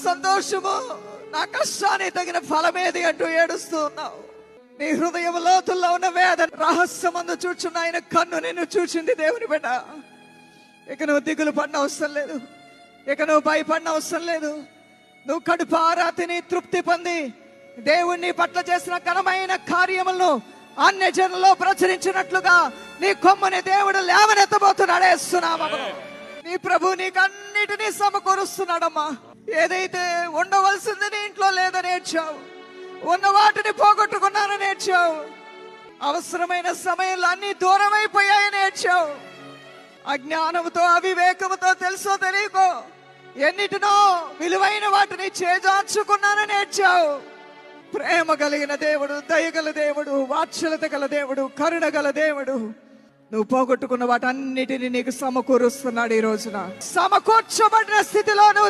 సంతోషము, నా కష్టానికి తగిన ఫలమేది అంటూ ఏడుస్తూ ఉన్నావు. నీ హృదయం లోతుల్లో ఉన్న వేదన రహస్యమందు చూచున్న ఆయన కన్ను నిన్ను చూచింది దేవుని బిడ్డ. ఇక నువ్వు దిగులు పడిన అవసరం లేదు, ఇక నువ్వు భయపడిన అవసరం లేదు. నువ్వు కడుపారా తిని తృప్తి పొంది దేవుణ్ణి పట్ల చేసిన ఘనమైన కార్యములను అన్య జనుల్లో ప్రచురించినట్లుగా నీ కొమ్మని దేవుడు లేవనెత్తబోతున్నాడు. యేసునామములో నీ ప్రభు నీకు అన్నిటినీ సమకూరుస్తున్నాడమ్మా. ఏదైతే ఉండవలసింది నీ ఇంట్లో లేదని ఏడ్చావు, ఉన్న వాటిని పోగొట్టుకున్నానని ఏడ్చావు, అవసరమైన సమయంలో అన్ని దూరం అయిపోయాయని ఏడ్చావు, అజ్ఞానంతో అవివేకముతో తెలుసో తెలియకో ఎన్నిటినో విలువైన వాటిని చేజార్చుకున్నానని ఏడ్చావు. ప్రేమ కలిగిన దేవుడు, దయగల దేవుడు, వాత్సల్యత గల దేవుడు, కరుణ గల దేవుడు నువ్వు పోగొట్టుకున్న వాటన్నిటిని నీకు సమకూరుస్తున్నాడు. ఈ రోజున సమకూర్చబడిన స్థితిలో నువ్వు